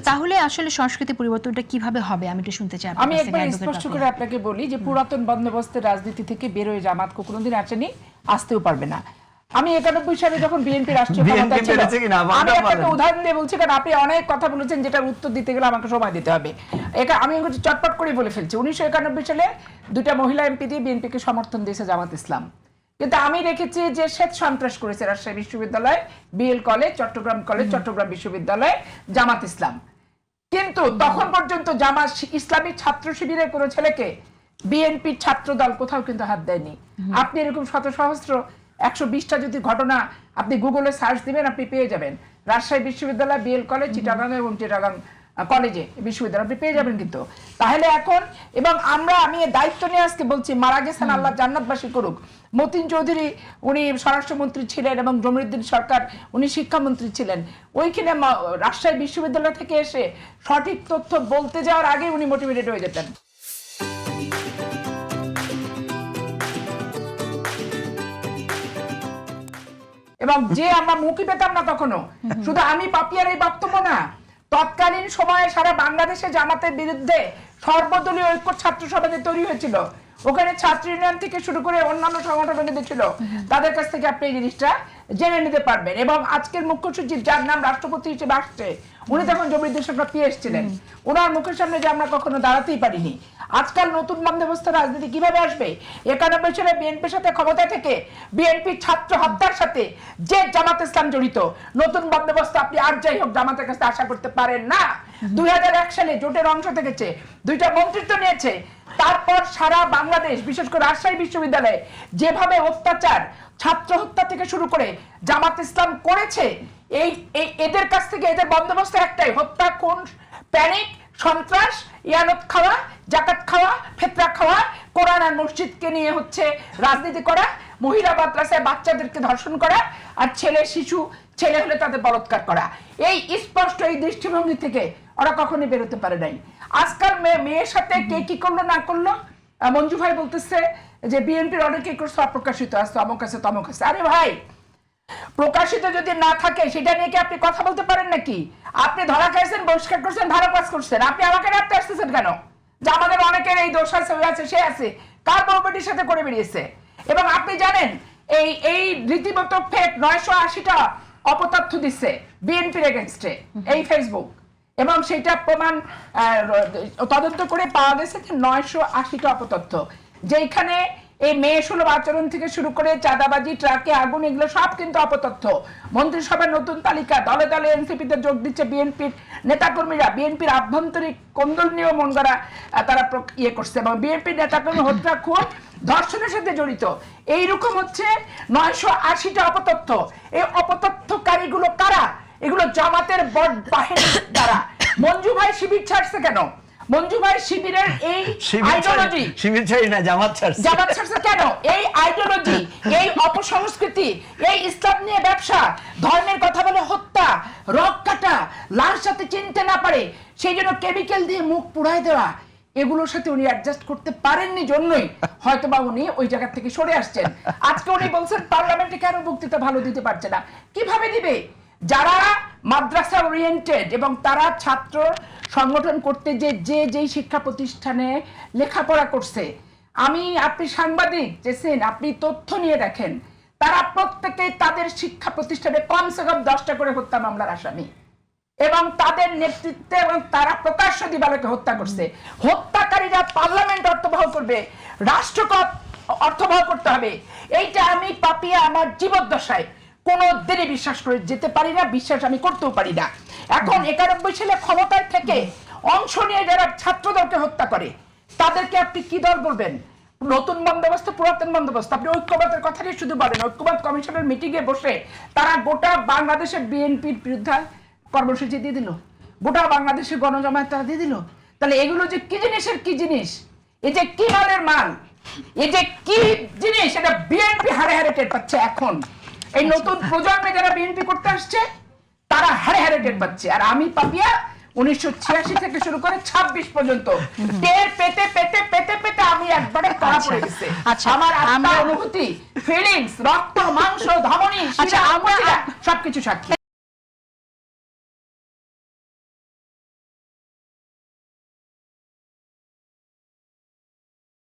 তাহলে আসলে সংস্কৃতি পরিবর্তনটা কিভাবে হবে আমি একটু শুনতে চাই। আমি একবার স্পষ্ট করে আপনাকে বলি যে পুরাতন বন্দোবস্তের রাজনীতি থেকে বের হয়ে জামাত কোনোদিন আসেনি, আসতেও পারবে না। আমি 91 সালে যখন বিএনপি রাষ্ট্রীয় ক্ষমতা ছিল, আমি একটা উদাহরণ দিয়ে বলছি, কারণ আপনি অনেক কথা বলেছেন যেটার উত্তর দিতে গেলে আমাকে সময় দিতে হবে। আমি চটপট করে বলে ফেলছি। 1991 সালে 2টা মহিলা এমপি দিয়ে বিএনপিকে সমর্থন দিয়েছে জামাত ইসলাম, কিন্তু আমি দেখেছি যে শ্বেত সন্ত্রাস করেছে রাজশাহী বিশ্ববিদ্যালয়, BL college, Chittagong college, Chittagong বিশ্ববিদ্যালয়, জামাত ইসলাম। কিন্তু তখন পর্যন্ত জামাত ইসলামী ছাত্র শিবিরের কোনো ছেলেকে বিএনপির ছাত্র দল কোথাও কিন্তু হাত দেয়নি। আপনি এরকম শত সহস্র 120টা যদি ঘটনা আপনি গুগলে সার্চ দিবেন, আপনি পেয়ে যাবেন। রাজশাহী বিশ্ববিদ্যালয়, বিএল কলেজ, চিটাগাং এবং চিটাগাং কলেজে বিশ্ববিদ্যালয় আপনি পেয়ে যাবেন। কিন্তু তাহলে এখন এবং আমি দায়িত্ব নিয়ে আজকে বলছি, মারা গেছেন, আল্লাহ জান্নাতবাসী করুক, মতিন চৌধুরী উনি স্বরাষ্ট্রমন্ত্রী ছিলেন এবং জমিরুদ্দিন সরকার উনি শিক্ষামন্ত্রী ছিলেন। ওইখানে রাজশাহী বিশ্ববিদ্যালয় থেকে এসে সঠিক তথ্য বলতে যাওয়ার আগে উনি মোটিভেটেড হয়ে যেতেন। এবং যে আমরা মুখই পেতাম না তখনও, শুধু আমি পাপিয়ার এই বক্তব্য না, তৎকালীন সময়ে সারা বাংলাদেশে জামাতের বিরুদ্ধে সর্বদলীয় ঐক্য ছাত্র সমাজে তৈরি হয়েছিল। ওখানে ছাত্র ইউনিয়ন থেকে শুরু করে অন্যান্য সংগঠন ছিল, তাদের কাছ থেকে আপনি এই জিনিসটা জেনে নিতে পারবেন। এবং আজকের মুখ্য সচিব যার নাম রাষ্ট্রপতি হিসেবে আসছে, উনি তখন জমিরুদ্দিন সরকার পিএস ছিলেন, ওনার মুখের সামনে যে আমরা কখনো দাঁড়াতেই পারিনি। আজকাল নতুন বন্দোবস্তের রাজনীতি কিভাবে আসবে? 91 সালে বিএনপির সাথে ক্ষমতা থেকে বিএনপি ছাত্র হত্যার সাথে যে জামাত ইসলাম জড়িত, নতুন বন্দোবস্ত আপনি আর যাই হোক জামাতের কাছে আশা করতে পারেন না। 2001 সালে জোটের অংশ থেকেছে, 2টা মন্ত্রিত্ব নিয়েছে। তারপর সারা বাংলাদেশ, বিশেষ করে রাজশাহী বিশ্ববিদ্যালয়ে যেভাবে অত্যাচার, ছাত্র হত্যা থেকে শুরু করে জামাত ইসলাম করেছে, এদের কাছ থেকে এদের বন্দোবস্ত একটাই, হত্যা, খুন, প্যানিক, সন্ত্রাস, ইয়ানত খাওয়া, জাকাত খাওয়া, ফেতরা খাওয়া, কোরআন আর মসজিদকে নিয়ে হচ্ছে রাজনীতি করা, মহিলা মাদ্রাসায় বাচ্চাদেরকে ধর্ষণ করা, আর ছেলে হলে তাদের বলৎকার করা। এই স্পষ্ট এই দৃষ্টিভঙ্গি থেকে ওরা কখনোই বেরোতে পারে নাই। আজকাল মেয়ের সাথে কে কি করলো না করলো, মঞ্জু ভাই বলতেছে যে বিএনপির অনেকে করছে অপ্রকাশিত আছে, অমুক আছে তমুক আছে। আরে ভাই, প্রকাশিত যদি না থাকে সেটা নিয়ে কি আপনি কথা বলতে পারেন নাকি? আপনি ধরা খাইছেন, বহিষ্কার করছেন, ভালো কাজ করছেন, আপনি আমাকে রাখতে আসতেছেন কেন? যে আমাদের অনেকের এই দোষ আছে, ওই আছে, সে আছে, কার বউবেটির সাথে করে বেরিয়েছে। এবং আপনি জানেন এই রীতিমতো ফেক 980টা অপতথ্য দিচ্ছে বিএনপির এগেইনস্টে এই ফেসবুক, এবং সেটা প্রমাণ তদন্ত করে পাওয়া গেছে যে 980টা অপতথ্য, যেখানে এই মেয়ে সুলভ আচরণ থেকে শুরু করে চাঁদাবাজি, ট্রাকে আগুন, এগুলো সব কিন্তু অপতথ্য। মন্ত্রিসভার নতুন তালিকা, দলে দলে এনসিপিতে যোগ দিচ্ছে বিএনপির নেতাকর্মীরা, বিএনপির আভ্যন্তরিক কোন্দল নিয়ে মন গড়া তারা করছে, এবং বিএনপির নেতাকর্মী হত্যা, খুন, ধর্ষণের সাথে জড়িত। এইরকম হচ্ছে 980টা অপতথ্য। এই অপতথ্যকারীগুলো কারা? এগুলো জামাতের বড় বাহিনীর দ্বারা। মঞ্জু ভাই শিবির ছাড়ছে কেন? মঞ্জু ভাই শিবিরের এই আইডিওলজি, শিবির ছাড়ি না, জামাত ছাড়ছে কেন? এই আইডিওলজি, এই অপসংস্কৃতি, এই ইসলাম নিয়ে ব্যবসা, ধর্মের কথা বলে হত্যা, রক কাটা, লাশ সাথে চিনতে না পারে সেই জন্য কেমিক্যাল দিয়ে মুখ পুড়াই দেওয়া, এগুলোর সাথে উনি অ্যাডজাস্ট করতে পারেননি জন্যই হয়তোবা উনি ওই জায়গা থেকে সরে আসছেন। আজকে উনি বলছেন পার্লামেন্টে কেন বক্তৃতা ভালো দিতে পারছে না। কিভাবে দিবে? যারা মাদ্রাসা ওরিয়েন্টেড এবং তারা ছাত্র সংগঠন করতে যেই শিক্ষা প্রতিষ্ঠানে লেখাপড়া করছে, আপনি সাংবাদিক যেছেন, আপনি তথ্য নিয়ে দেখেন, তারা প্রত্যেকেই তাদের শিক্ষা প্রতিষ্ঠানে কমসে কম 10টা করে হত্যা মামলার আসামি, এবং তাদের নেতৃত্বে এবং তারা প্রকাশ্য দিবালোকে হত্যা করছে। হত্যাকারীরা পার্লামেন্ট অর্থবহ করবে, রাষ্ট্রকে অর্থবহ করতে হবে, এইটা আমি পাপিয়া আমার জীবদ্দশায় কোনো দিনই বিশ্বাস করে যেতে পারি না, বিশ্বাস আমি করতেও পারি না। এখন 91 সালে ক্ষমতায় থেকে অংশ নিয়ে যারা ছাত্রদলকে হত্যা করে তাদেরকে আপনি কি দল বলবেন? নতুন বন্দোবস্ত, পুরাতন বন্দোবস্ত, আপনি ঐক্যবাদের কথাই শুধু বলেন। ঐক্যবাদ কমিশনের মিটিংয়ে বসে তারা গোটা বাংলাদেশের বিএনপির বিরুদ্ধে কর্মসূচি দিয়ে দিল, গোটা বাংলাদেশের গণজামায়াত তারা দিয়ে দিল। তাহলে এগুলো যে কি জিনিসের কি জিনিস, এই যে কি মালের মাল, এই যে কি জিনিস, এটা বিএনপি হারে হারে টের পাচ্ছে। এখন এই নতুন প্রজন্মে যারা বিএনপি করতে আসছে তারা হারে হারে টের পাচ্ছে। আর আমি পাপিয়া 1986 থেকে শুরু করে 26 পর্যন্ত টের পেতে পেতে পেতে পেতে আমি একবারে কড়া পড়ে গেছে। আমার আত্মার অনুভূতি, ফিলিংস, রক্ত, মাংস, ধমনী, শিরা, সবকিছু সাক্ষী।